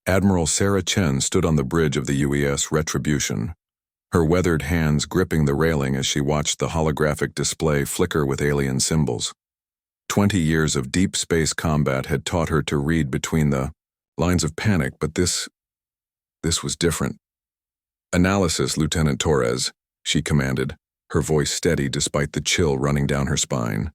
Admiral Sarah Chen stood on the bridge of the UES Retribution, her weathered hands gripping the railing as she watched the holographic display flicker with alien symbols. 20 years of deep space combat had taught her to read between the lines of panic, but this was different. "Analysis, Lieutenant Torres," she commanded, her voice steady despite the chill running down her spine.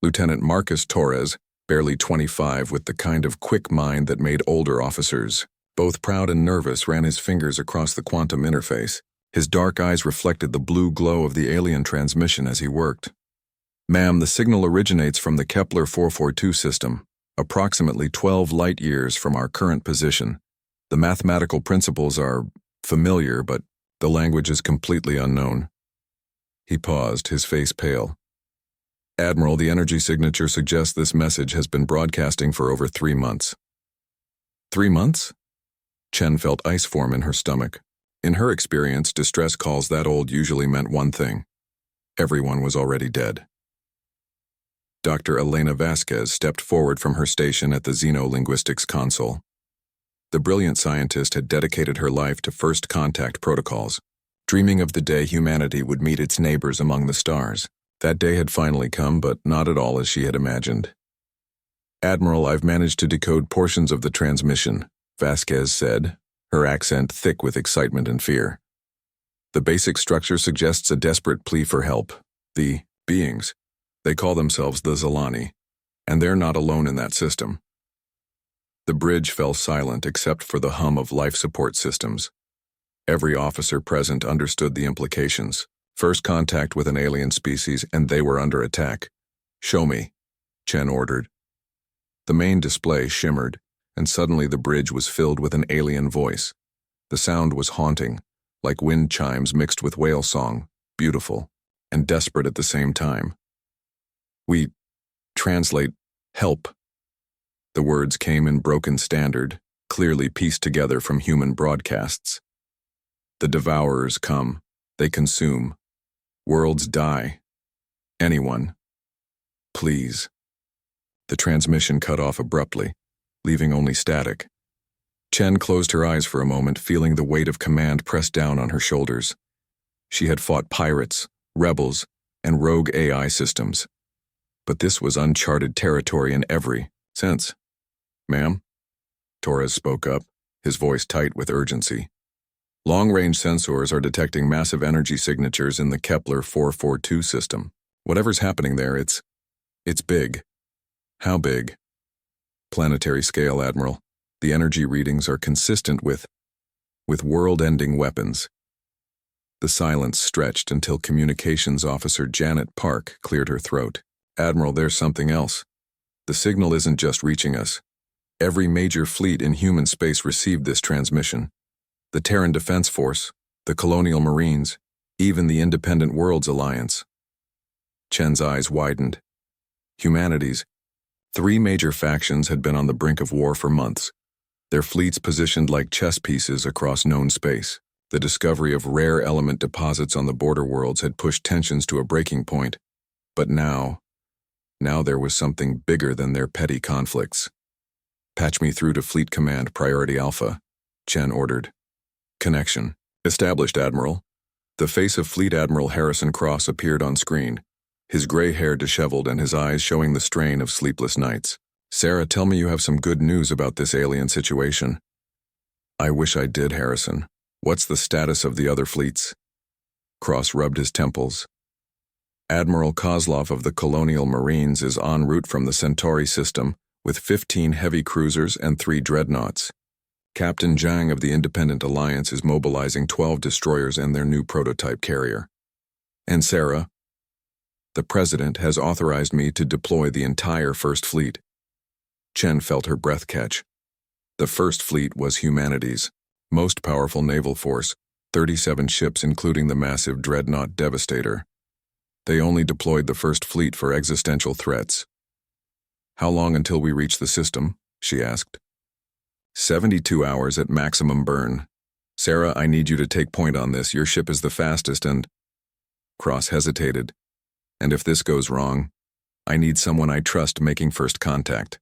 Lieutenant Marcus Torres, barely 25, with the kind of quick mind that made older officers both proud and nervous, ran his fingers across the quantum interface. His dark eyes reflected the blue glow of the alien transmission as he worked. "Ma'am, the signal originates from the Kepler 442 system, approximately 12 light-years from our current position. The mathematical principles are familiar, but the language is completely unknown." He paused, his face pale. "Admiral, the energy signature suggests this message has been broadcasting for over 3 months." 3 months? Chen felt ice form in her stomach. In her experience, distress calls that old usually meant one thing: everyone was already dead. Dr. Elena Vasquez stepped forward from her station at the xenolinguistics console. The brilliant scientist had dedicated her life to first contact protocols, dreaming of the day humanity would meet its neighbors among the stars. That day had finally come, but not at all as she had imagined. "Admiral, I've managed to decode portions of the transmission," Vasquez said, her accent thick with excitement and fear. "The basic structure suggests a desperate plea for help. The beings, they call themselves the Zalani, and they're not alone in that system." The bridge fell silent except for the hum of life support systems. Every officer present understood the implications. First contact with an alien species, and they were under attack. "Show me," Chen ordered. The main display shimmered, and suddenly the bridge was filled with an alien voice. The sound was haunting, like wind chimes mixed with whale song, beautiful, and desperate at the same time. "We translate help." The words came in broken standard, clearly pieced together from human broadcasts. "The devourers come. They consume. Worlds die. Anyone. Please." The transmission cut off abruptly, leaving only static. Chen closed her eyes for a moment, feeling the weight of command press down on her shoulders. She had fought pirates, rebels, and rogue AI systems. But this was uncharted territory in every sense. "Ma'am?" Torres spoke up, his voice tight with urgency. "Long-range sensors are detecting massive energy signatures in the Kepler 442 system. Whatever's happening there, it's big." "How big?" "Planetary scale, Admiral. The energy readings are consistent with world-ending weapons." The silence stretched until Communications Officer Janet Park cleared her throat. "Admiral, there's something else. The signal isn't just reaching us. Every major fleet in human space received this transmission. The Terran Defense Force, the Colonial Marines, even the Independent Worlds Alliance." Chen's eyes widened. Humanities. 3 major factions had been on the brink of war for months, their fleets positioned like chess pieces across known space. The discovery of rare element deposits on the border worlds had pushed tensions to a breaking point, but now there was something bigger than their petty conflicts. "Patch me through to Fleet Command Priority Alpha," Chen ordered. Connection established, Admiral. The face of Fleet Admiral Harrison Cross appeared on screen, his gray hair disheveled and his eyes showing the strain of sleepless nights. "Sarah, tell me you have some good news about this alien situation." "I wish I did, Harrison. What's the status of the other fleets?" Cross rubbed his temples. "Admiral Kozlov of the Colonial Marines is en route from the Centauri system with 15 heavy cruisers and 3 dreadnoughts. Captain Zhang of the Independent Alliance is mobilizing 12 destroyers and their new prototype carrier. And Sarah, the President has authorized me to deploy the entire First Fleet." Chen felt her breath catch. The First Fleet was humanity's most powerful naval force, 37 ships including the massive dreadnought Devastator. They only deployed the First Fleet for existential threats. "How long until we reach the system?" she asked. 72 hours at maximum burn. "Sarah, I need you to take point on this. Your ship is the fastest and—" Cross hesitated. "And if this goes wrong, I need someone I trust making first contact."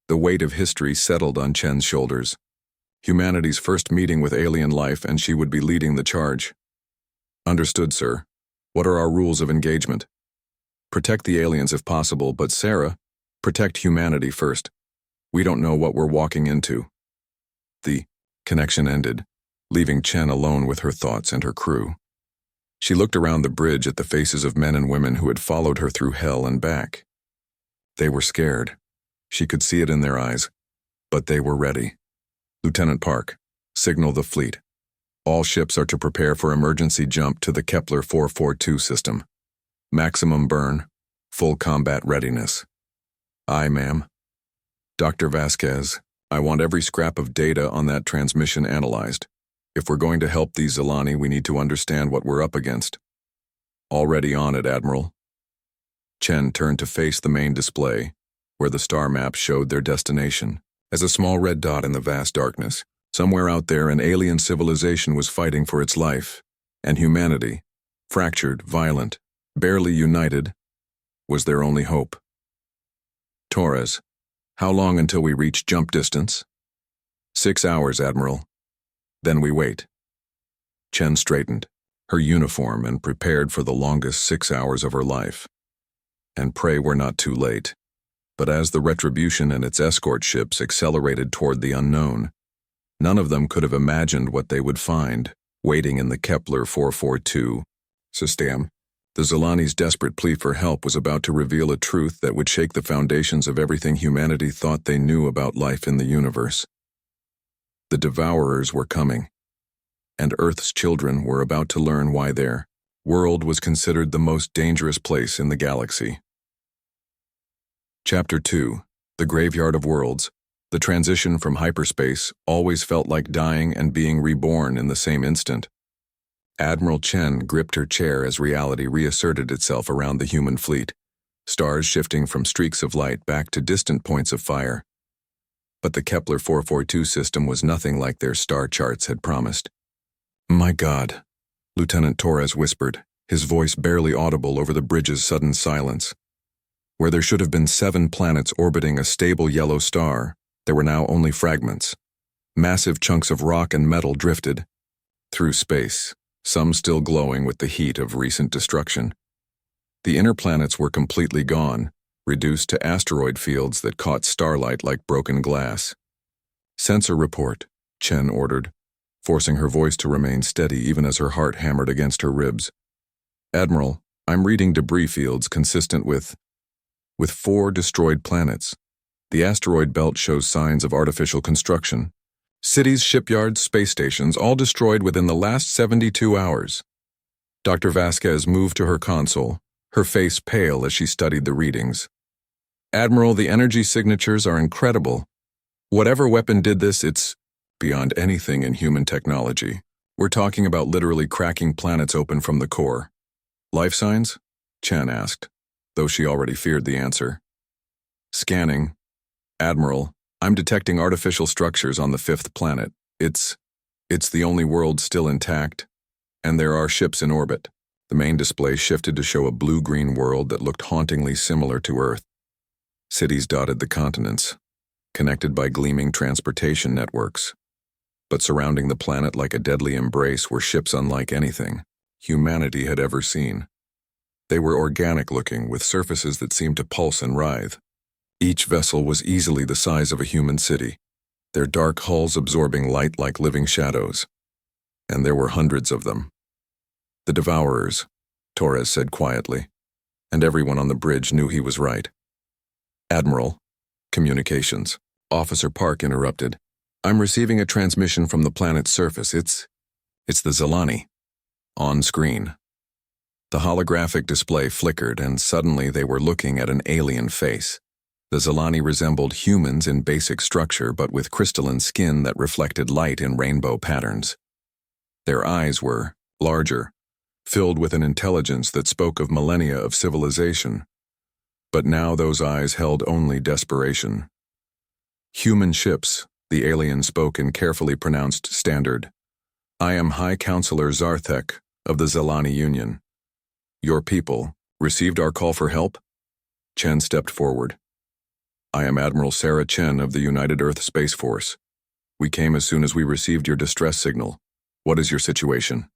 The weight of history settled on Chen's shoulders. Humanity's first meeting with alien life, and she would be leading the charge. Understood, sir. What are our rules of engagement? Protect the aliens if possible, but Sarah, protect humanity first. We don't know what we're walking into. The connection ended, leaving Chen alone with her thoughts and her crew. She looked around the bridge at the faces of men and women who had followed her through hell and back. They were scared. She could see it in their eyes, but they were ready. Lieutenant Park, signal the fleet. All ships are to prepare for emergency jump to the Kepler 442 system. Maximum burn, full combat readiness. Aye, ma'am. Dr. Vasquez, I want every scrap of data on that transmission analyzed. If we're going to help these Zilani, we need to understand what we're up against. Already on it, Admiral. Chen turned to face the main display, where the star map showed their destination. As a small red dot in the vast darkness, somewhere out there an alien civilization was fighting for its life, and humanity, fractured, violent, barely united, was their only hope. Torres, how long until we reach jump distance? 6 hours, Admiral. Then we wait. Chen straightened, her uniform, and prepared for the longest 6 hours of her life. And pray we're not too late. But as the Retribution and its escort ships accelerated toward the unknown, none of them could have imagined what they would find, waiting in the Kepler 442 system. The Zilani's desperate plea for help was about to reveal a truth that would shake the foundations of everything humanity thought they knew about life in the universe. The Devourers were coming, and Earth's children were about to learn why their world was considered the most dangerous place in the galaxy. Chapter 2, The Graveyard of Worlds. The transition from hyperspace always felt like dying and being reborn in the same instant. Admiral Chen gripped her chair as reality reasserted itself around the human fleet, stars shifting from streaks of light back to distant points of fire. But the Kepler 442 system was nothing like their star charts had promised. My God, Lieutenant Torres whispered, his voice barely audible over the bridge's sudden silence. Where there should have been 7 planets orbiting a stable yellow star, there were now only fragments. Massive chunks of rock and metal drifted through space, some still glowing with the heat of recent destruction. The inner planets were completely gone, reduced to asteroid fields that caught starlight like broken glass. Sensor report, Chen ordered, forcing her voice to remain steady even as her heart hammered against her ribs. Admiral, I'm reading debris fields consistent with 4 destroyed planets. The asteroid belt shows signs of artificial construction. Cities, shipyards, space stations, all destroyed within the last 72 hours. Dr. Vasquez moved to her console, her face pale as she studied the readings. Admiral, the energy signatures are incredible. Whatever weapon did this, it's beyond anything in human technology. We're talking about literally cracking planets open from the core. Life signs? Chen asked, though she already feared the answer. Scanning. Admiral, I'm detecting artificial structures on the 5th planet. It's the only world still intact, and there are ships in orbit. The main display shifted to show a blue-green world that looked hauntingly similar to Earth. Cities dotted the continents, connected by gleaming transportation networks. But surrounding the planet like a deadly embrace were ships unlike anything humanity had ever seen. They were organic-looking, with surfaces that seemed to pulse and writhe. Each vessel was easily the size of a human city, their dark hulls absorbing light like living shadows. And there were hundreds of them. The Devourers, Torres said quietly, and everyone on the bridge knew he was right. Admiral, communications. Officer Park interrupted. I'm receiving a transmission from the planet's surface. It's the Zilani. On screen. The holographic display flickered, and suddenly they were looking at an alien face. The Zilani resembled humans in basic structure, but with crystalline skin that reflected light in rainbow patterns. Their eyes were larger, filled with an intelligence that spoke of millennia of civilization. But now those eyes held only desperation. Human ships, the alien spoke in carefully pronounced standard. I am High Counselor Zarthek of the Zilani Union. Your people received our call for help? Chen stepped forward. I am Admiral Sarah Chen of the United Earth Space Force. We came as soon as we received your distress signal. What is your situation?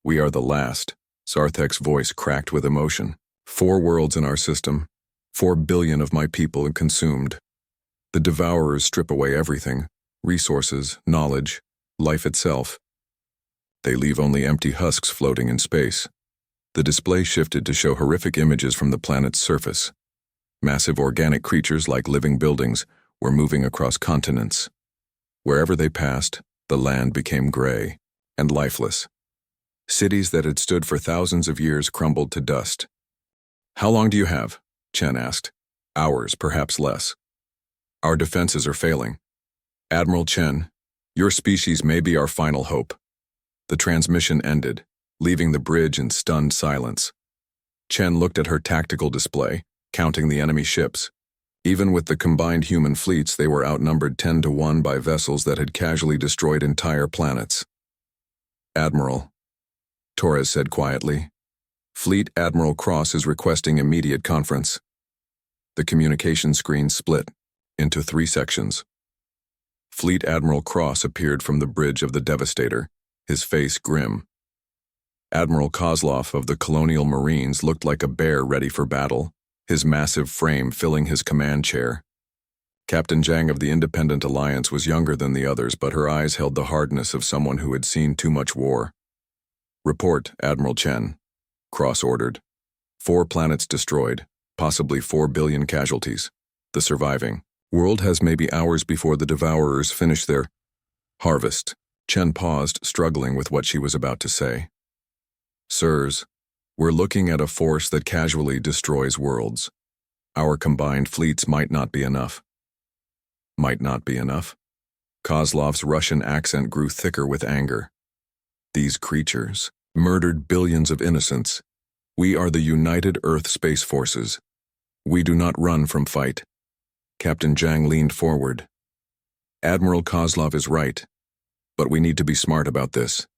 We are the last. Zarthek's voice cracked with emotion. 4 worlds in our system. 4 billion of my people consumed. The Devourers strip away everything. Resources, knowledge, life itself. They leave only empty husks floating in space. The display shifted to show horrific images from the planet's surface. Massive organic creatures like living buildings were moving across continents. Wherever they passed, the land became gray and lifeless. Cities that had stood for thousands of years crumbled to dust. How long do you have? Chen asked. Hours, perhaps less. Our defenses are failing. Admiral Chen, your species may be our final hope. The transmission ended, leaving the bridge in stunned silence. Chen looked at her tactical display, counting the enemy ships. Even with the combined human fleets, they were outnumbered 10-1 by vessels that had casually destroyed entire planets. Admiral, Torres said quietly, Fleet Admiral Cross is requesting immediate conference. The communication screen split into 3 sections. Fleet Admiral Cross appeared from the bridge of the Devastator, his face grim. Admiral Kozlov of the Colonial Marines looked like a bear ready for battle, his massive frame filling his command chair. Captain Zhang of the Independent Alliance was younger than the others, but her eyes held the hardness of someone who had seen too much war. Report, Admiral Chen, Cross ordered. 4 planets destroyed, possibly 4 billion casualties. The surviving world has maybe hours before the Devourers finish their harvest. Chen paused, struggling with what she was about to say. Sirs, we're looking at a force that casually destroys worlds. Our combined fleets might not be enough. Might not be enough? Kozlov's Russian accent grew thicker with anger. These creatures murdered billions of innocents. We are the United Earth Space Forces. We do not run from fight. Captain Zhang leaned forward. Admiral Kozlov is right, but we need to be smart about this.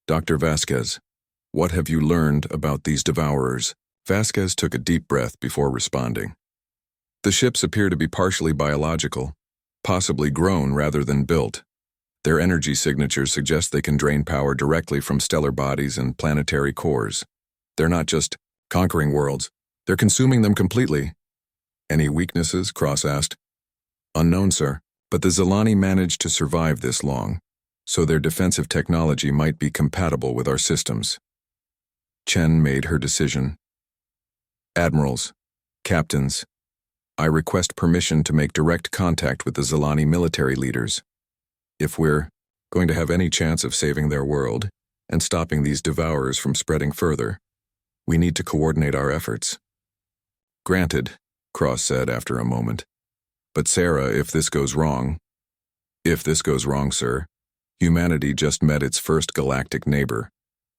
Dr. Vasquez, what have you learned about these Devourers? Vasquez took a deep breath before responding. The ships appear to be partially biological, possibly grown rather than built. Their energy signatures suggest they can drain power directly from stellar bodies and planetary cores. They're not just conquering worlds, they're consuming them completely. Any weaknesses? Cross asked. Unknown, sir, but the Zelani managed to survive this long, so their defensive technology might be compatible with our systems. Chen made her decision. Admirals, captains, I request permission to make direct contact with the Zelani military leaders. If we're going to have any chance of saving their world and stopping these Devourers from spreading further, we need to coordinate our efforts. Granted, Cross said after a moment. But Sarah, if this goes wrong, sir, humanity just met its first galactic neighbor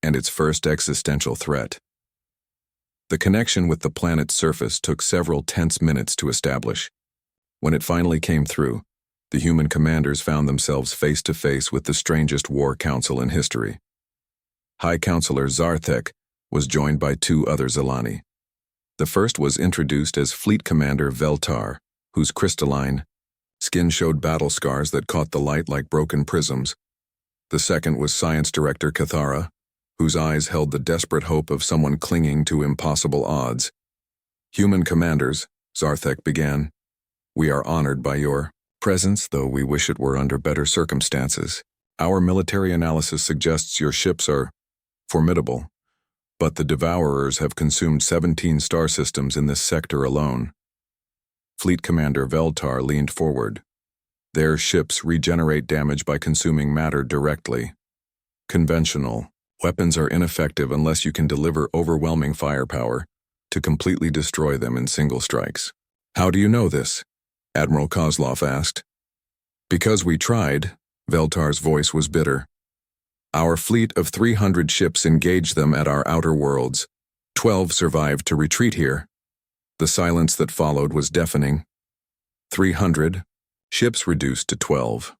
and its first existential threat. The connection with the planet's surface took several tense minutes to establish. When it finally came through, the human commanders found themselves face to face with the strangest war council in history. High Counselor Zarthek was joined by 2 other Zelani. The first was introduced as Fleet Commander Veltar, whose crystalline skin showed battle scars that caught the light like broken prisms. The second was Science Director Cathara, whose eyes held the desperate hope of someone clinging to impossible odds. Human commanders, Zarthek began, we are honored by your presence, though we wish it were under better circumstances. Our military analysis suggests your ships are formidable, but the Devourers have consumed 17 star systems in this sector alone. Fleet Commander Veltar leaned forward. Their ships regenerate damage by consuming matter directly. Conventional weapons are ineffective unless you can deliver overwhelming firepower to completely destroy them in single strikes. How do you know this? Admiral Kozlov asked. Because we tried, Veltar's voice was bitter. Our fleet of 300 ships engaged them at our outer worlds. 12 survived to retreat here. The silence that followed was deafening. 300, ships reduced to 12.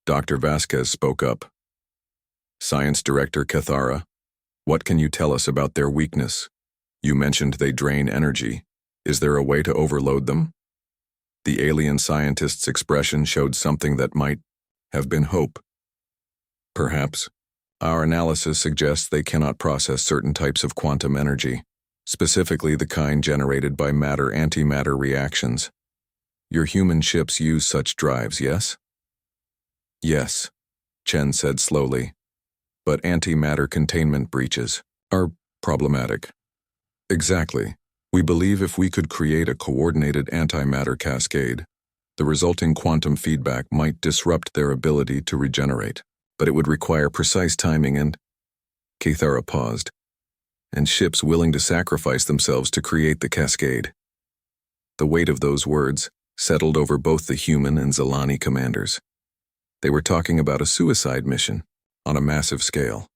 Dr. Vasquez spoke up. Science Director Cathara, what can you tell us about their weakness? You mentioned they drain energy. Is there a way to overload them? The alien scientist's expression showed something that might have been hope. Perhaps. Our analysis suggests they cannot process certain types of quantum energy, specifically the kind generated by matter-antimatter reactions. Your human ships use such drives, yes? Yes, Chen said slowly. But antimatter containment breaches are problematic. Exactly. We believe if we could create a coordinated antimatter cascade, the resulting quantum feedback might disrupt their ability to regenerate. But it would require precise timing and... Kithara paused. And ships willing to sacrifice themselves to create the cascade. The weight of those words settled over both the human and Zilani commanders. They were talking about a suicide mission on a massive scale.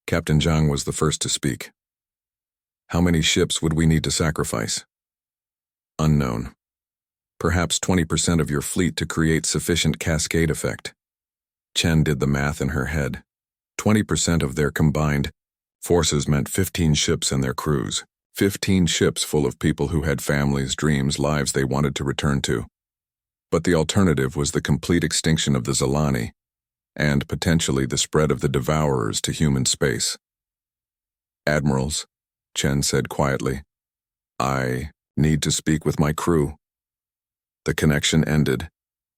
Captain Zhang was the first to speak. How many ships would we need to sacrifice? Unknown. Perhaps 20% of your fleet to create sufficient cascade effect. Chen did the math in her head. 20% of their combined forces meant 15 ships and their crews. 15 ships full of people who had families, dreams, lives they wanted to return to. But the alternative was the complete extinction of the Zilani, and potentially the spread of the Devourers to human space. Admirals, Chen said quietly, I need to speak with my crew. The connection ended,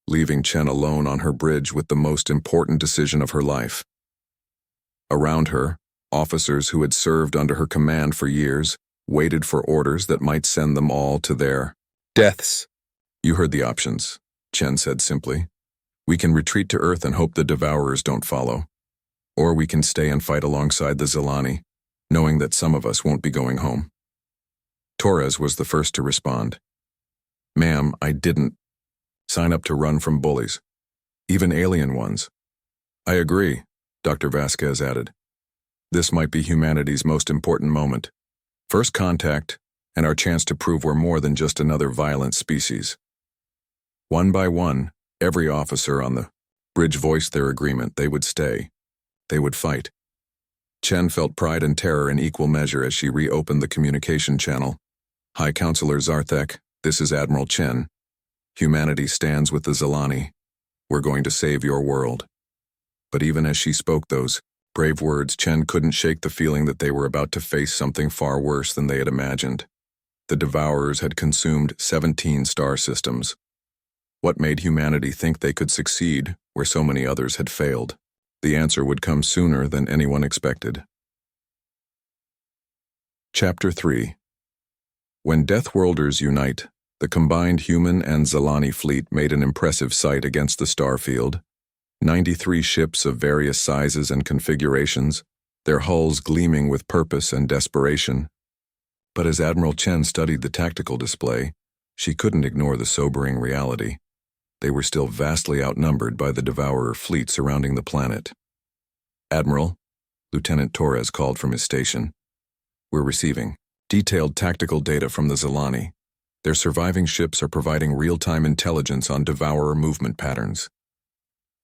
leaving Chen alone on her bridge with the most important decision of her life. Around her, officers who had served under her command for years waited for orders that might send them all to their deaths. You heard the options, Chen said simply. We can retreat to Earth and hope the Devourers don't follow. Or we can stay and fight alongside the Zilani, knowing that some of us won't be going home. Torres was the first to respond. Ma'am, I didn't sign up to run from bullies, even alien ones. I agree, Dr. Vasquez added. This might be humanity's most important moment. First contact, and our chance to prove we're more than just another violent species. One by one, every officer on the bridge voiced their agreement. They would stay. They would fight. Chen felt pride and terror in equal measure as she reopened the communication channel. High Counselor Zarthek, this is Admiral Chen. Humanity stands with the Zilani. We're going to save your world. But even as she spoke those brave words, Chen couldn't shake the feeling that they were about to face something far worse than they had imagined. The Devourers had consumed 17 star systems. What made humanity think they could succeed where so many others had failed? The answer would come sooner than anyone expected. Chapter 3. When Deathworlders unite, the combined human and Zilani fleet made an impressive sight against the starfield. 93 ships of various sizes and configurations, their hulls gleaming with purpose and desperation. But as Admiral Chen studied the tactical display, she couldn't ignore the sobering reality. They were still vastly outnumbered by the Devourer fleet surrounding the planet. Admiral, Lieutenant Torres called from his station. We're receiving detailed tactical data from the Zilani. Their surviving ships are providing real-time intelligence on Devourer movement patterns.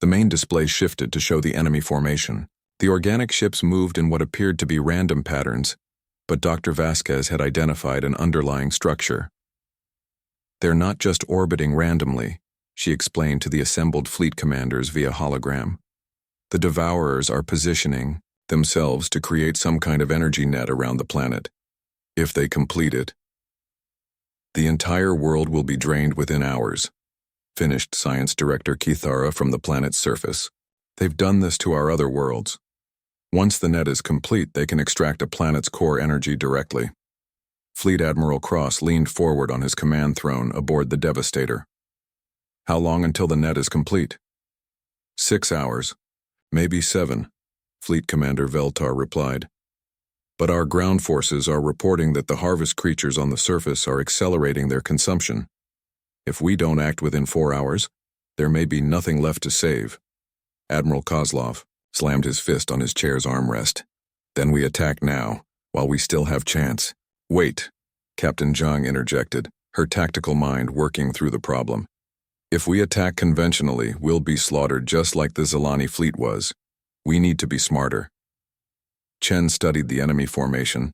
The main display shifted to show the enemy formation. The organic ships moved in what appeared to be random patterns, but Dr. Vasquez had identified an underlying structure. They're not just orbiting randomly, she explained to the assembled fleet commanders via hologram. The Devourers are positioning themselves to create some kind of energy net around the planet. If they complete it, the entire world will be drained within hours, finished Science Director Kithara from the planet's surface. They've done this to our other worlds. Once the net is complete, they can extract a planet's core energy directly. Fleet Admiral Cross leaned forward on his command throne aboard the Devastator. How long until the net is complete? 6 hours, maybe 7, Fleet Commander Veltar replied. But our ground forces are reporting that the harvest creatures on the surface are accelerating their consumption. If we don't act within 4 hours, there may be nothing left to save. Admiral Kozlov slammed his fist on his chair's armrest. Then we attack now, while we still have chance. Wait, Captain Zhang interjected, her tactical mind working through the problem. If we attack conventionally, we'll be slaughtered just like the Zilani fleet was. We need to be smarter. Chen studied the enemy formation,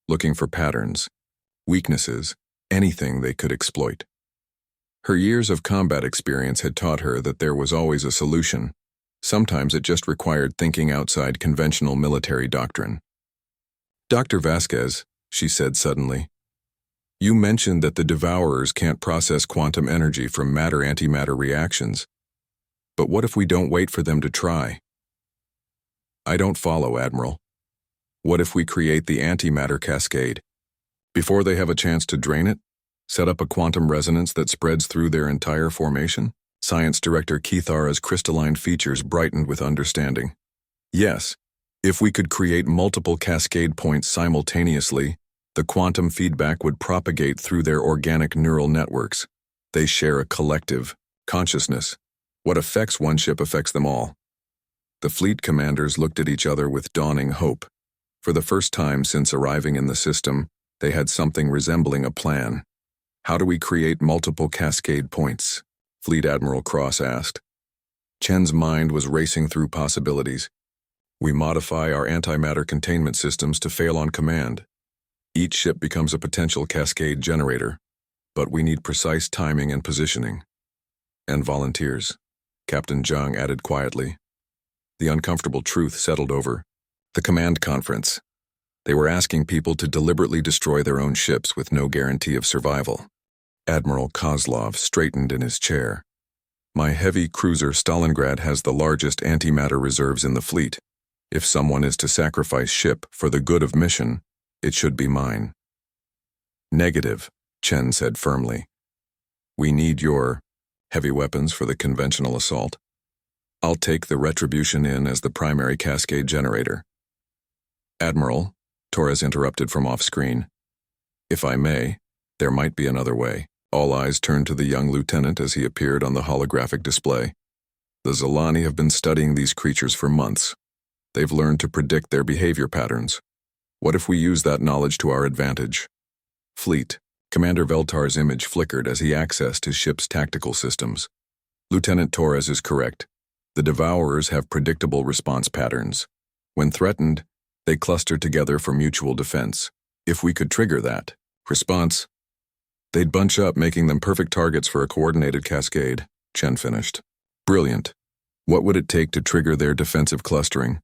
looking for patterns, weaknesses, anything they could exploit. Her years of combat experience had taught her that there was always a solution. Sometimes it just required thinking outside conventional military doctrine. "Dr. Vasquez," she said suddenly, "you mentioned that the Devourers can't process quantum energy from matter-antimatter reactions. But what if we don't wait for them to try?" "I don't follow, Admiral. What if we create the antimatter cascade? Before they have a chance to drain it, set up a quantum resonance that spreads through their entire formation?" Science Director Keithara's crystalline features brightened with understanding. "Yes, if we could create multiple cascade points simultaneously, the quantum feedback would propagate through their organic neural networks. They share a collective consciousness. What affects one ship affects them all." The fleet commanders looked at each other with dawning hope. For the first time since arriving in the system, they had something resembling a plan. "How do we create multiple cascade points?" Fleet Admiral Cross asked. Chen's mind was racing through possibilities. "We modify our antimatter containment systems to fail on command. Each ship becomes a potential cascade generator, but we need precise timing and positioning." "And volunteers," Captain Zhang added quietly. The uncomfortable truth settled over the command conference. They were asking people to deliberately destroy their own ships with no guarantee of survival. Admiral Kozlov straightened in his chair. "My heavy cruiser Stalingrad has the largest antimatter reserves in the fleet. If someone is to sacrifice ship for the good of mission, it should be mine." "Negative," Chen said firmly. "We need your heavy weapons for the conventional assault. I'll take the Retribution in as the primary cascade generator." "Admiral," Torres interrupted from off-screen, "if I may, there might be another way." All eyes turned to the young lieutenant as he appeared on the holographic display. "The Zalani have been studying these creatures for months. They've learned to predict their behavior patterns. What if we use that knowledge to our advantage?" "Fleet." Commander Veltar's image flickered as he accessed his ship's tactical systems. "Lieutenant Torres is correct. The Devourers have predictable response patterns. When threatened, they cluster together for mutual defense. If we could trigger that response, they'd bunch up, making them perfect targets for a coordinated cascade," Chen finished. "Brilliant. What would it take to trigger their defensive clustering?"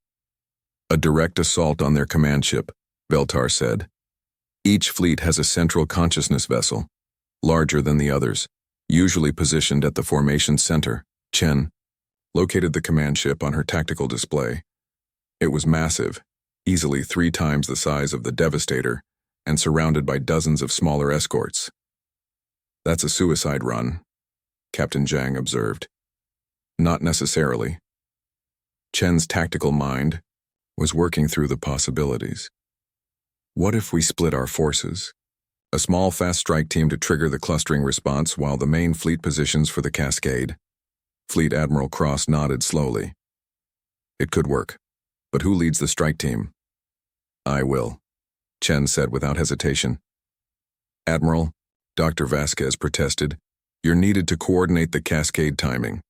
"A direct assault on their command ship," Veltar said. "Each fleet has a central consciousness vessel, larger than the others, usually positioned at the formation center." Chen located the command ship on her tactical display. It was massive, easily 3 times the size of the Devastator, and surrounded by dozens of smaller escorts. "That's a suicide run," Captain Zhang observed. "Not necessarily." Chen's tactical mind was working through the possibilities. "What if we split our forces? A small fast strike team to trigger the clustering response while the main fleet positions for the cascade?" Fleet Admiral Cross nodded slowly. "It could work. But who leads the strike team?" "I will," Chen said without hesitation. "Admiral," Dr. Vasquez protested, "you're needed to coordinate the cascade timing.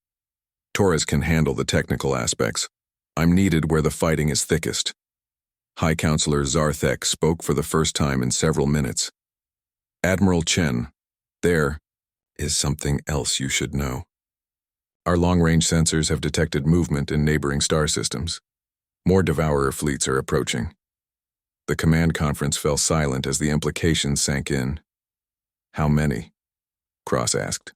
Torres can handle the technical aspects. I'm needed where the fighting is thickest." High Counselor Zarthek spoke for the first time in several minutes. "Admiral Chen, there is something else you should know. Our long-range sensors have detected movement in neighboring star systems. More Devourer fleets are approaching." The command conference fell silent as the implications sank in. "How many?" Cross asked.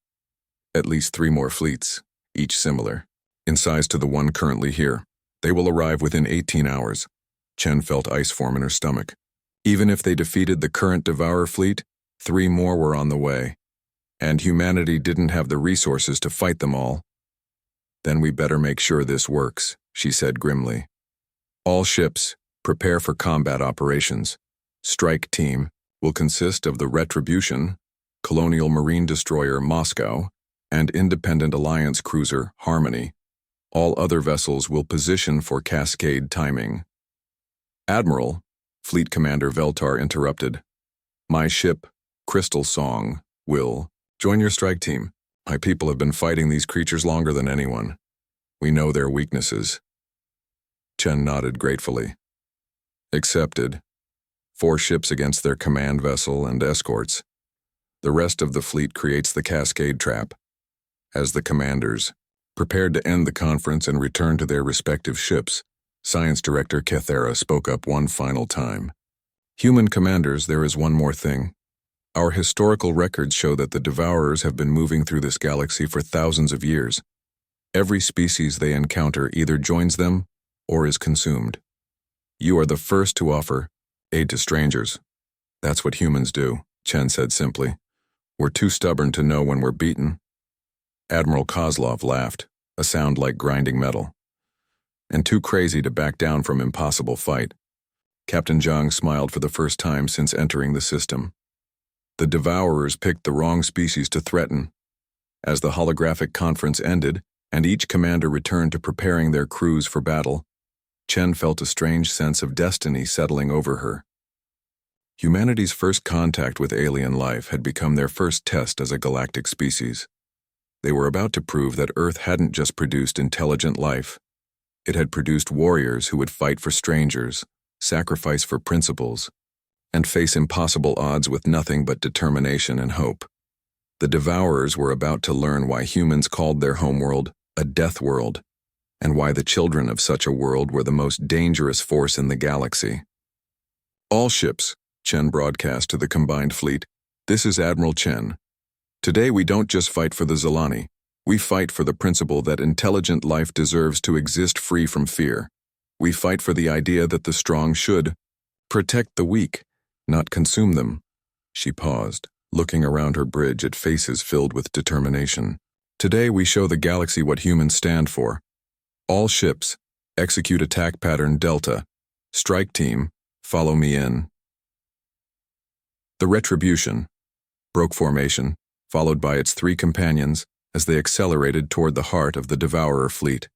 "At least 3 more fleets, each similar, in size to the one currently here. They will arrive within 18 hours. Chen felt ice form in her stomach. Even if they defeated the current Devourer fleet, 3 more were on the way. And humanity didn't have the resources to fight them all. "Then we better make sure this works," she said grimly. "All ships, prepare for combat operations. Strike team will consist of the Retribution, Colonial Marine Destroyer Moscow, and Independent Alliance Cruiser Harmony. All other vessels will position for cascade timing." "Admiral," Fleet Commander Veltar interrupted, "my ship, Crystal Song, will join your strike team. My people have been fighting these creatures longer than anyone. We know their weaknesses." Chen nodded gratefully. "Accepted. 4 ships against their command vessel and escorts. The rest of the fleet creates the cascade trap. As the commanders prepared to end the conference and return to their respective ships, Science Director Kethera spoke up one final time. Human commanders, there is one more thing. Our historical records show that the Devourers have been moving through this galaxy for thousands of years. Every species they encounter either joins them or is consumed. You are the first to offer aid to strangers. That's what humans do, Chen said simply. We're too stubborn to know when we're beaten. Admiral Kozlov laughed, a sound like grinding metal. And too crazy to back down from impossible fight. Captain Zhang smiled for the first time since entering the system. The Devourers picked the wrong species to threaten. As the holographic conference ended, and each commander returned to preparing their crews for battle, Chen felt a strange sense of destiny settling over her. Humanity's first contact with alien life had become their first test as a galactic species. They were about to prove that Earth hadn't just produced intelligent life. It had produced warriors who would fight for strangers, sacrifice for principles, and face impossible odds with nothing but determination and hope. The Devourers were about to learn why humans called their homeworld a death world, and why the children of such a world were the most dangerous force in the galaxy. All ships, Chen broadcast to the combined fleet. This is Admiral Chen. Today we don't just fight for the Zilani. We fight for the principle that intelligent life deserves to exist free from fear. We fight for the idea that the strong should protect the weak, not consume them. She paused, looking around her bridge at faces filled with determination. Today we show the galaxy what humans stand for. All ships, execute attack pattern Delta. Strike team, follow me in. The Retribution broke formation, followed by its three companions as they accelerated toward the heart of the Devourer fleet.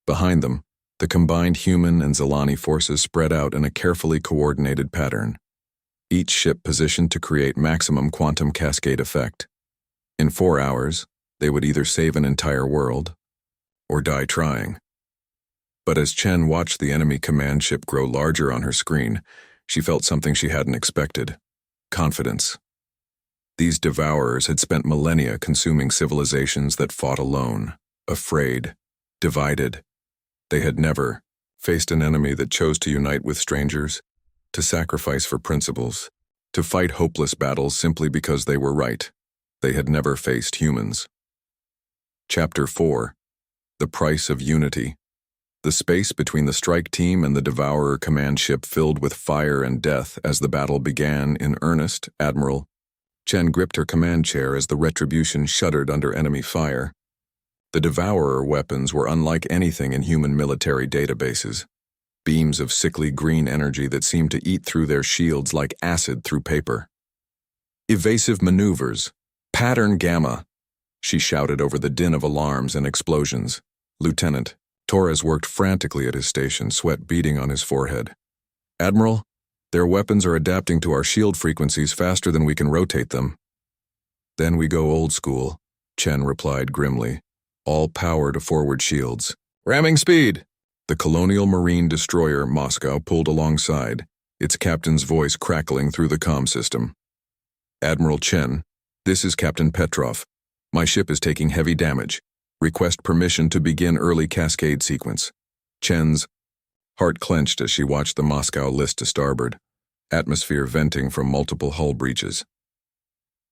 Behind them, the combined human and Zilani forces spread out in a carefully coordinated pattern, each ship positioned to create maximum quantum cascade effect. In 4 hours, they would either save an entire world or die trying. But as Chen watched the enemy command ship grow larger on her screen, she felt something she hadn't expected: confidence. These Devourers had spent millennia consuming civilizations that fought alone, afraid, divided. They had never faced an enemy that chose to unite with strangers, to sacrifice for principles, to fight hopeless battles simply because they were right. They had never faced humans. Chapter 4. The Price of Unity. The space between the strike team and the Devourer command ship filled with fire and death as the battle began in earnest. Admiral Chen gripped her command chair as the Retribution shuddered under enemy fire. The Devourer weapons were unlike anything in human military databases. Beams of sickly green energy that seemed to eat through their shields like acid through paper. Evasive maneuvers. Pattern Gamma, she shouted over the din of alarms and explosions. Lieutenant Torres worked frantically at his station, sweat beading on his forehead. Admiral, their weapons are adapting to our shield frequencies faster than we can rotate them. Then we go old school, Chen replied grimly. All power to forward shields. Ramming speed! The Colonial Marine destroyer Moscow pulled alongside, its captain's voice crackling through the comm system. Admiral Chen, this is Captain Petrov. My ship is taking heavy damage. Request permission to begin early cascade sequence. Chen's heart clenched as she watched the Moscow list to starboard, atmosphere venting from multiple hull breaches.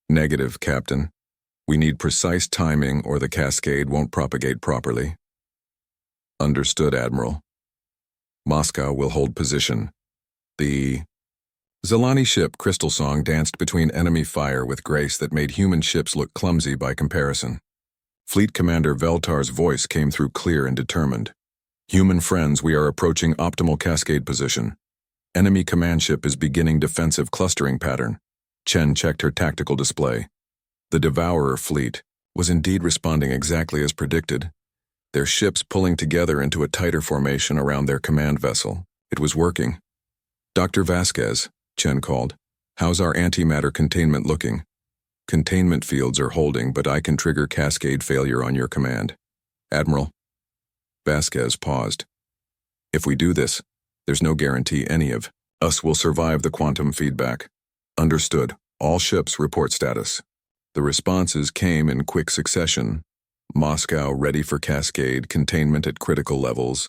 Negative, Captain. We need precise timing or the cascade won't propagate properly. Understood, Admiral. Moscow will hold position. The Zilani ship Crystal Song danced between enemy fire with grace that made human ships look clumsy by comparison. Fleet Commander Veltar's voice came through clear and determined. Human friends, we are approaching optimal cascade position. Enemy command ship is beginning defensive clustering pattern. Chen checked her tactical display. The Devourer fleet was indeed responding exactly as predicted. Their ships pulling together into a tighter formation around their command vessel. It was working. Dr. Vasquez, Chen called. How's our antimatter containment looking? Containment fields are holding, but I can trigger cascade failure on your command. Admiral. Vasquez paused. If we do this, there's no guarantee any of us will survive the quantum feedback. Understood. All ships report status. The responses came in quick succession. Moscow ready for cascade, containment at critical levels.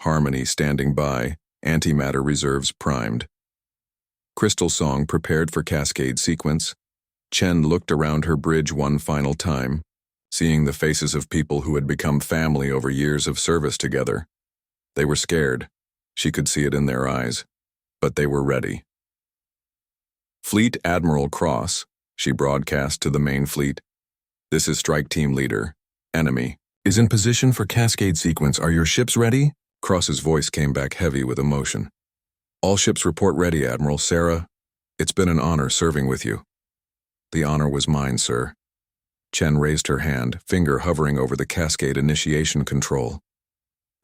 Harmony standing by, antimatter reserves primed. Crystal Song prepared for cascade sequence. Chen looked around her bridge one final time, seeing the faces of people who had become family over years of service together. They were scared. She could see it in their eyes. But they were ready. Fleet Admiral Cross, she broadcast to the main fleet. This is Strike Team Leader. Enemy is in position for cascade sequence. Are your ships ready? Cross's voice came back heavy with emotion. All ships report ready, Admiral. Sarah, it's been an honor serving with you. The honor was mine, sir. Chen raised her hand, finger hovering over the cascade initiation control.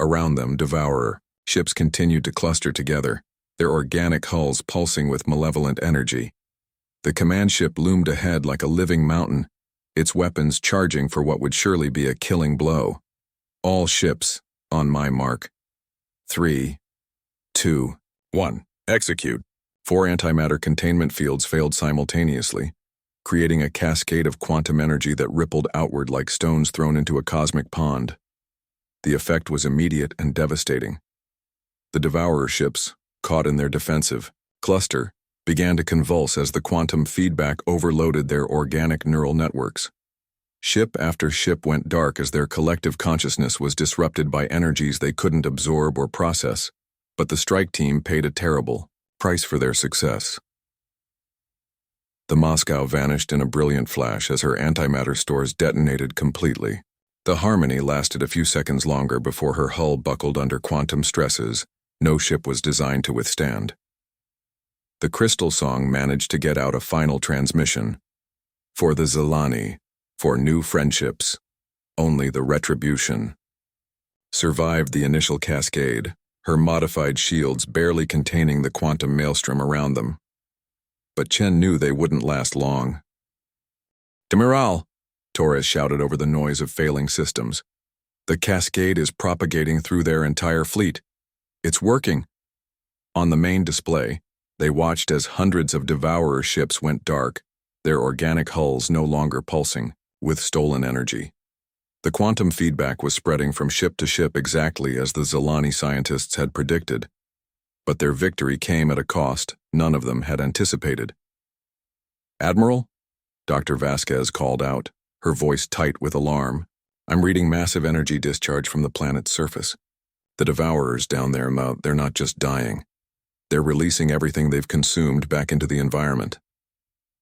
Around them, Devourer, ships continued to cluster together, their organic hulls pulsing with malevolent energy. The command ship loomed ahead like a living mountain, its weapons charging for what would surely be a killing blow. All ships, on my mark. 3, 2, 1. Execute. 4 antimatter containment fields failed simultaneously, creating a cascade of quantum energy that rippled outward like stones thrown into a cosmic pond. The effect was immediate and devastating. The Devourer ships, caught in their defensive cluster, began to convulse as the quantum feedback overloaded their organic neural networks. Ship after ship went dark as their collective consciousness was disrupted by energies they couldn't absorb or process, but the strike team paid a terrible price for their success. The Moscow vanished in a brilliant flash as her antimatter stores detonated completely. The Harmony lasted a few seconds longer before her hull buckled under quantum stresses no ship was designed to withstand. The Crystal Song managed to get out a final transmission. For the Zelani, for new friendships, only the Retribution survived the initial cascade, her modified shields barely containing the quantum maelstrom around them. But Chen knew they wouldn't last long. "Demiral!" Torres shouted over the noise of failing systems. "The cascade is propagating through their entire fleet. It's working." On the main display, they watched as hundreds of Devourer ships went dark, their organic hulls no longer pulsing, with stolen energy. The quantum feedback was spreading from ship to ship exactly as the Zelani scientists had predicted. But their victory came at a cost none of them had anticipated. "Admiral?" Dr. Vasquez called out, her voice tight with alarm. "I'm reading massive energy discharge from the planet's surface. The Devourers down there, they're not just dying. They're releasing everything they've consumed back into the environment."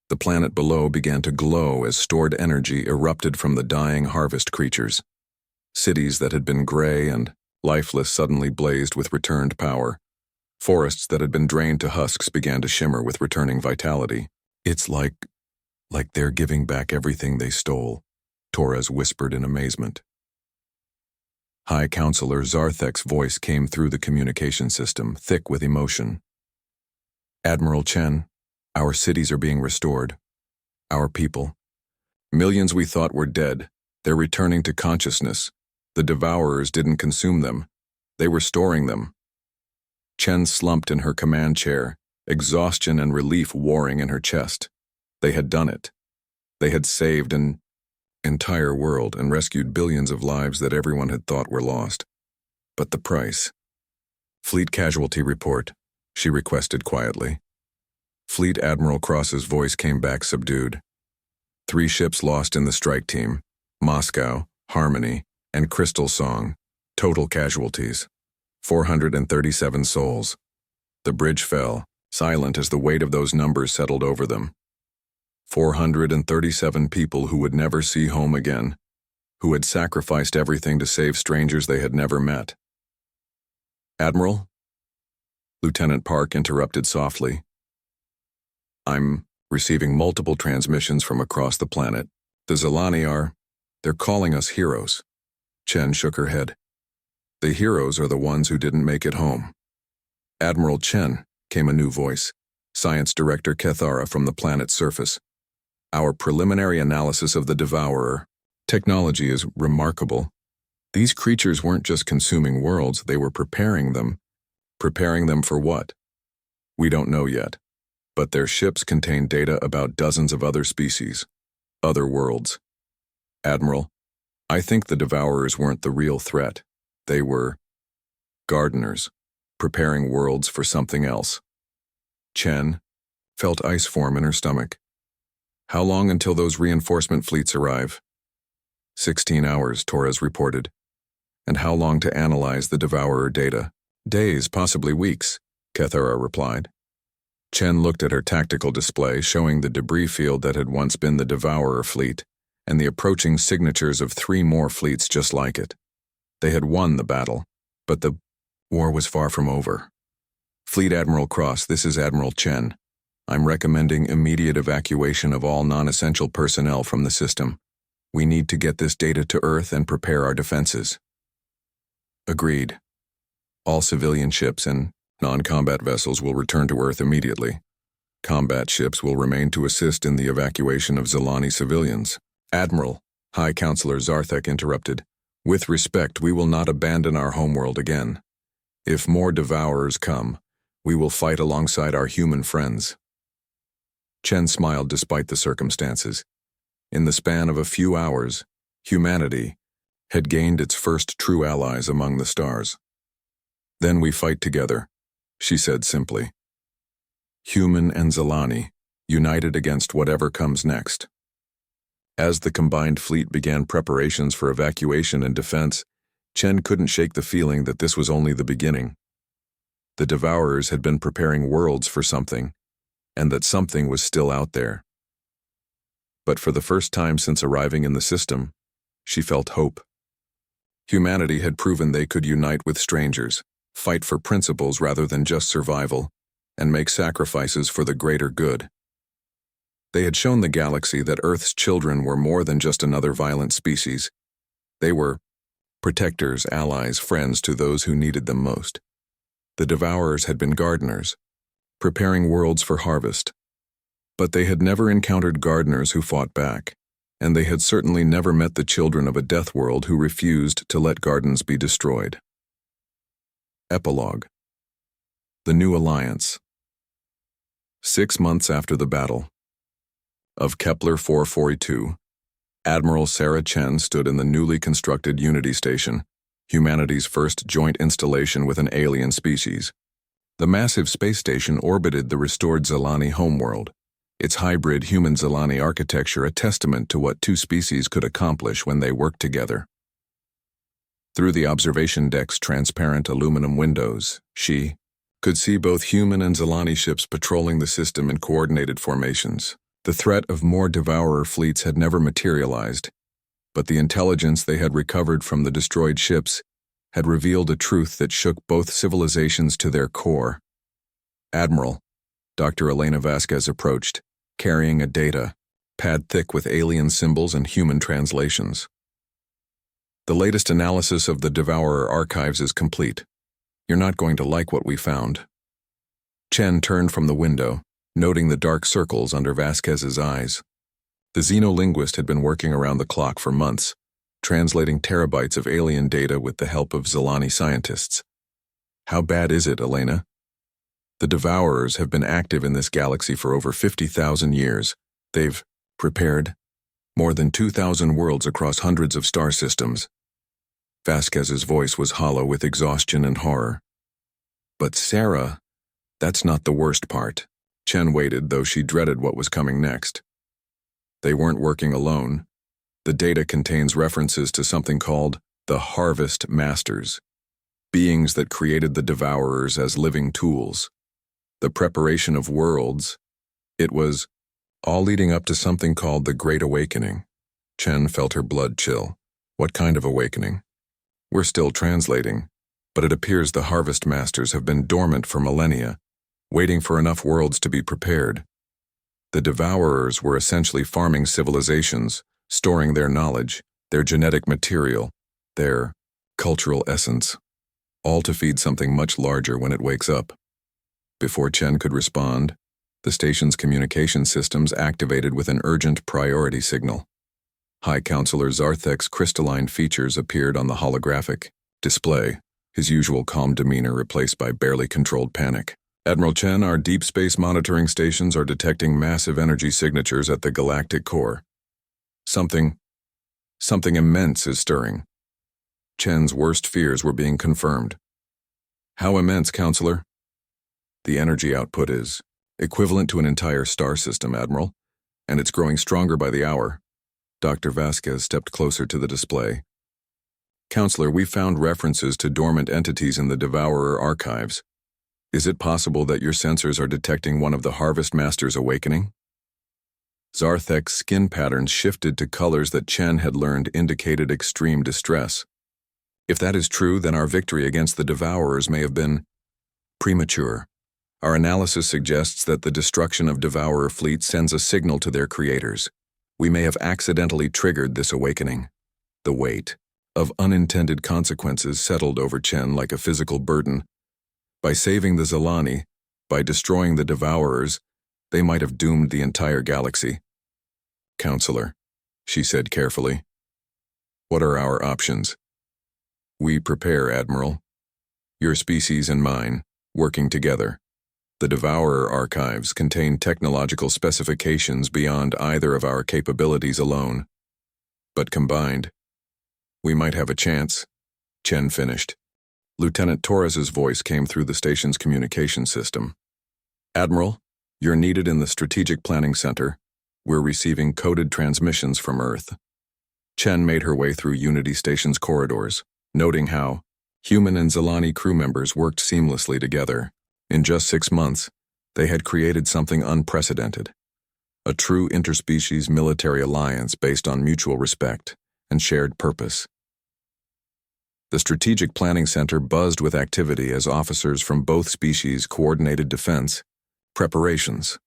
The planet below began to glow as stored energy erupted from the dying harvest creatures. Cities that had been gray and lifeless suddenly blazed with returned power. Forests that had been drained to husks began to shimmer with returning vitality. "It's like they're giving back everything they stole," Torres whispered in amazement. High Counselor Zarthek's voice came through the communication system, thick with emotion. "Admiral Chen, our cities are being restored. Our people. Millions we thought were dead, they're returning to consciousness. The Devourers didn't consume them. They were storing them." Chen slumped in her command chair, exhaustion and relief warring in her chest. They had done it. They had saved an entire world and rescued billions of lives that everyone had thought were lost. But the price. "Fleet casualty report," she requested quietly. Fleet Admiral Cross's voice came back subdued. 3 ships lost in the strike team: Moscow, Harmony, and Crystal Song. Total casualties: 437 souls. The bridge fell, silent as the weight of those numbers settled over them. 437 people who would never see home again, who had sacrificed everything to save strangers they had never met. "Admiral?" Lieutenant Park interrupted softly. "I'm receiving multiple transmissions from across the planet. The Zelani they're calling us heroes." Chen shook her head. "The heroes are the ones who didn't make it home." "Admiral Chen," came a new voice, Science Director Kethara from the planet's surface. "Our preliminary analysis of the Devourer technology is remarkable. These creatures weren't just consuming worlds, they were preparing them. Preparing them for what? We don't know yet. but their ships contained data about dozens of other species, other worlds. Admiral, I think the Devourers weren't the real threat. They were gardeners, preparing worlds for something else. Chen felt ice form in her stomach. How long until those reinforcement fleets arrive? 16 hours, Torres reported. And how long to analyze the Devourer data? Days, possibly weeks, Kethera replied. Chen looked at her tactical display showing the debris field that had once been the Devourer fleet and the approaching signatures of 3 more fleets just like it. They had won the battle, but the war was far from over. Fleet Admiral Cross, this is Admiral Chen. I'm recommending immediate evacuation of all non-essential personnel from the system. We need to get this data to Earth and prepare our defenses. Agreed. All civilian ships and non-combat vessels will return to Earth immediately. Combat ships will remain to assist in the evacuation of Zilani civilians. Admiral, High Counselor Zarthek interrupted. With respect, we will not abandon our homeworld again. If more Devourers come, we will fight alongside our human friends. Chen smiled despite the circumstances. In the span of a few hours, humanity had gained its first true allies among the stars. Then we fight together, she said simply. Human and Zilani, united against whatever comes next. As the combined fleet began preparations for evacuation and defense, Chen couldn't shake the feeling that this was only the beginning. The Devourers had been preparing worlds for something, and that something was still out there. But for the first time since arriving in the system, she felt hope. Humanity had proven they could unite with strangers, fight for principles rather than just survival, and make sacrifices for the greater good. They had shown the galaxy that Earth's children were more than just another violent species. They were protectors, allies, friends to those who needed them most. The Devourers had been gardeners, preparing worlds for harvest. But they had never encountered gardeners who fought back, and they had certainly never met the children of a death world who refused to let gardens be destroyed. Epilogue. The New Alliance. 6 months after the battle of Kepler 442, Admiral Sarah Chen stood in the newly constructed Unity Station, humanity's first joint installation with an alien species. The massive space station orbited the restored Zilani homeworld, its hybrid human-Zilani architecture a testament to what 2 species could accomplish when they worked together. Through the observation deck's transparent aluminum windows, she could see both human and Zilani ships patrolling the system in coordinated formations. The threat of more Devourer fleets had never materialized, but the intelligence they had recovered from the destroyed ships had revealed a truth that shook both civilizations to their core. Admiral, Dr. Elena Vasquez approached, carrying a data pad thick with alien symbols and human translations. The latest analysis of the Devourer archives is complete. You're not going to like what we found. Chen turned from the window, noting the dark circles under Vasquez's eyes. The xenolinguist had been working around the clock for months, translating terabytes of alien data with the help of Zilani scientists. How bad is it, Elena? The Devourers have been active in this galaxy for over 50,000 years. They've prepared more than 2,000 worlds across hundreds of star systems. Vasquez's voice was hollow with exhaustion and horror. But Sarah, that's not the worst part. Chen waited, though she dreaded what was coming next. They weren't working alone. The data contains references to something called the Harvest Masters, beings that created the Devourers as living tools. The preparation of worlds, it was all leading up to something called the Great Awakening. Chen felt her blood chill. What kind of awakening? We're still translating, but it appears the Harvest Masters have been dormant for millennia, waiting for enough worlds to be prepared. The Devourers were essentially farming civilizations, storing their knowledge, their genetic material, their cultural essence, all to feed something much larger when it wakes up. Before Chen could respond, the station's communication systems activated with an urgent priority signal. High Counselor Zarthek's crystalline features appeared on the holographic display, his usual calm demeanor replaced by barely controlled panic. Admiral Chen, our deep space monitoring stations are detecting massive energy signatures at the galactic core. Something immense is stirring. Chen's worst fears were being confirmed. How immense, Counselor? The energy output is equivalent to an entire star system, Admiral, and it's growing stronger by the hour. Dr. Vasquez stepped closer to the display. Counselor, we found references to dormant entities in the Devourer archives. Is it possible that your sensors are detecting one of the Harvest Masters awakening? Zarthek's skin patterns shifted to colors that Chen had learned indicated extreme distress. If that is true, then our victory against the Devourers may have been premature. Our analysis suggests that the destruction of Devourer fleet sends a signal to their creators. We may have accidentally triggered this awakening. The weight of unintended consequences settled over Chen like a physical burden. By saving the Zilani, by destroying the Devourers, they might have doomed the entire galaxy. Counselor, she said carefully, what are our options? We prepare, Admiral. Your species and mine, working together. The Devourer archives contain technological specifications beyond either of our capabilities alone. But combined, we might have a chance, Chen finished. Lieutenant Torres's voice came through the station's communication system. Admiral, you're needed in the Strategic Planning Center. We're receiving coded transmissions from Earth. Chen made her way through Unity Station's corridors, noting how human and Zilani crew members worked seamlessly together. In just 6 months, they had created something unprecedented. A true interspecies military alliance based on mutual respect and shared purpose. The Strategic Planning Center buzzed with activity as officers from both species coordinated defense preparations.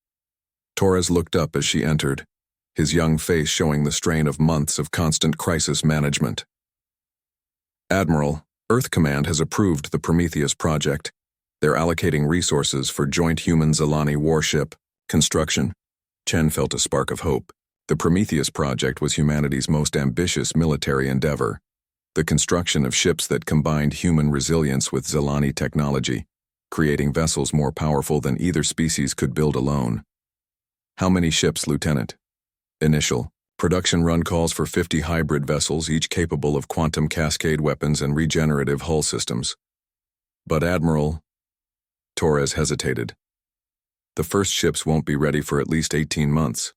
Torres looked up as she entered, his young face showing the strain of months of constant crisis management. Admiral, Earth Command has approved the Prometheus project. They're allocating resources for joint human-Zilani warship construction. Chen felt a spark of hope. The Prometheus project was humanity's most ambitious military endeavor. The construction of ships that combined human resilience with Zilani technology, creating vessels more powerful than either species could build alone. How many ships, Lieutenant? Initial. Production run calls for 50 hybrid vessels, each capable of quantum cascade weapons and regenerative hull systems. But Admiral, Torres hesitated. The first ships won't be ready for at least 18 months.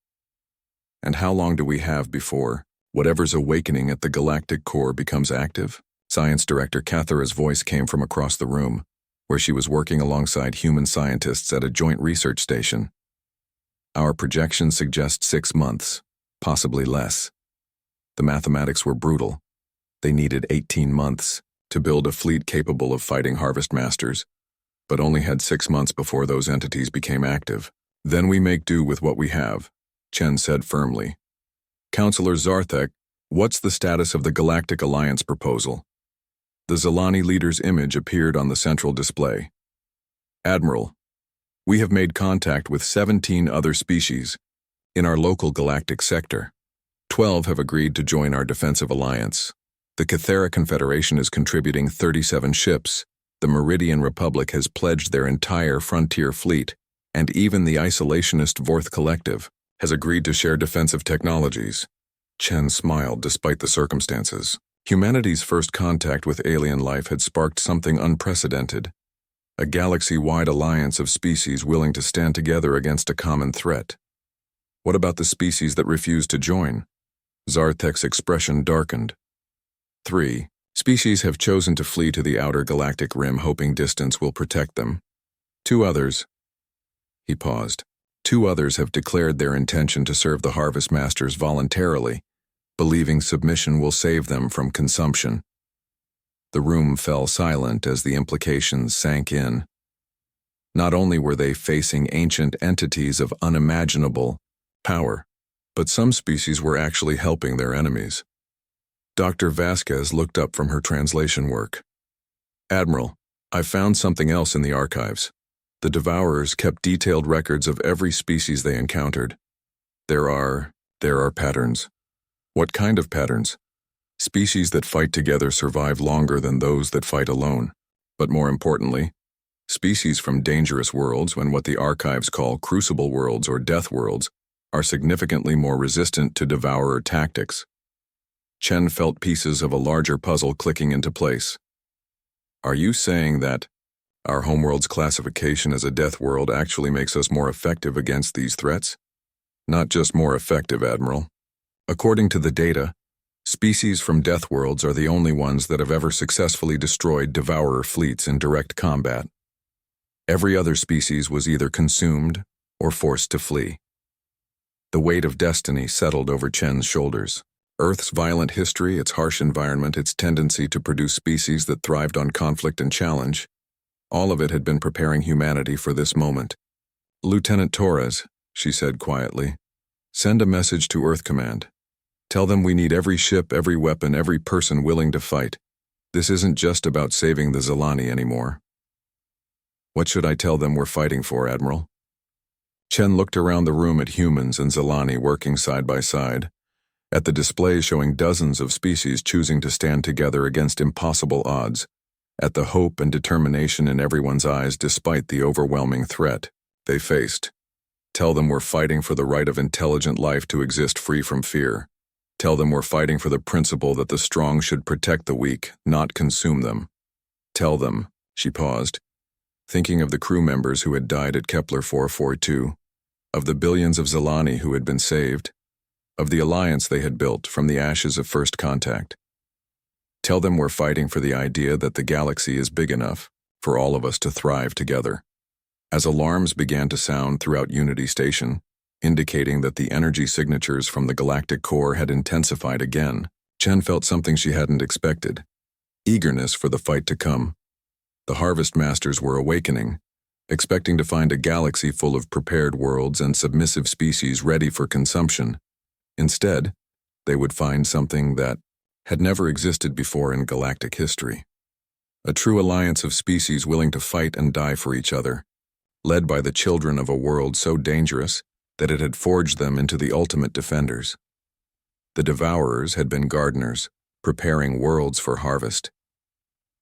And how long do we have before whatever's awakening at the galactic core becomes active? Science Director Cathara's voice came from across the room, where she was working alongside human scientists at a joint research station. Our projections suggest 6 months, possibly less. The mathematics were brutal. They needed 18 months to build a fleet capable of fighting Harvest Masters, but only had 6 months before those entities became active. Then we make do with what we have, Chen said firmly. Counselor Zarthek, what's the status of the Galactic Alliance proposal? The Zilani leader's image appeared on the central display. Admiral, we have made contact with 17 other species in our local galactic sector. 12 have agreed to join our defensive alliance. The Cathara Confederation is contributing 37 ships. The Meridian Republic has pledged their entire frontier fleet, and even the isolationist Vorth Collective has agreed to share defensive technologies. Chen smiled despite the circumstances. Humanity's first contact with alien life had sparked something unprecedented. A galaxy-wide alliance of species willing to stand together against a common threat. What about the species that refused to join? Zarthek's expression darkened. 3 species have chosen to flee to the outer galactic rim, hoping distance will protect them. 2 others. He paused. 2 others have declared their intention to serve the Harvest Masters voluntarily, believing submission will save them from consumption. The room fell silent as the implications sank in. Not only were they facing ancient entities of unimaginable power, but some species were actually helping their enemies. Dr. Vasquez looked up from her translation work. Admiral, I found something else in the archives. The Devourers kept detailed records of every species they encountered. There are patterns. What kind of patterns? Species that fight together survive longer than those that fight alone. But more importantly, Species from dangerous worlds, when what the archives call crucible worlds or death worlds, are significantly more resistant to devourer tactics. Chen felt pieces of a larger puzzle clicking into place. Are you saying that our homeworld's classification as a death world actually makes us more effective against these threats? Not just more effective, Admiral. According to the data, species from death worlds are the only ones that have ever successfully destroyed devourer fleets in direct combat. Every other species was either consumed or forced to flee. The weight of destiny settled over Chen's shoulders. Earth's violent history, its harsh environment, its tendency to produce species that thrived on conflict and challenge, all of it had been preparing humanity for this moment. "Lieutenant Torres," she said quietly, "send a message to Earth Command. Tell them we need every ship, every weapon, every person willing to fight. This isn't just about saving the Zilani anymore." "What should I tell them we're fighting for, Admiral?" Chen looked around the room at humans and Zilani working side by side, at the display showing dozens of species choosing to stand together against impossible odds, at the hope and determination in everyone's eyes despite the overwhelming threat they faced. Tell them we're fighting for the right of intelligent life to exist free from fear. Tell them we're fighting for the principle that the strong should protect the weak, not consume them. Tell them, she paused, thinking of the crew members who had died at Kepler 442, of the billions of Zilani who had been saved, of the alliance they had built from the ashes of first contact. Tell them we're fighting for the idea that the galaxy is big enough for all of us to thrive together. As alarms began to sound throughout Unity Station, indicating that the energy signatures from the galactic core had intensified again, Chen felt something she hadn't expected: eagerness for the fight to come. The Harvest Masters were awakening, expecting to find a galaxy full of prepared worlds and submissive species ready for consumption. Instead, they would find something that had never existed before in galactic history. A true alliance of species willing to fight and die for each other, led by the children of a world so dangerous that it had forged them into the ultimate defenders. The Devourers had been gardeners, preparing worlds for harvest.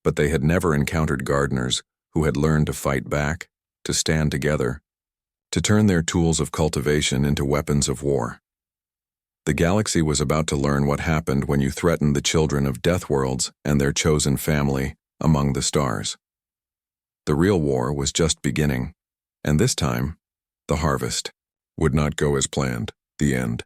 But they had never encountered gardeners who had learned to fight back, to stand together, to turn their tools of cultivation into weapons of war. The galaxy was about to learn what happened when you threatened the children of death worlds and their chosen family among the stars. The real war was just beginning, and this time, the harvest would not go as planned. The end.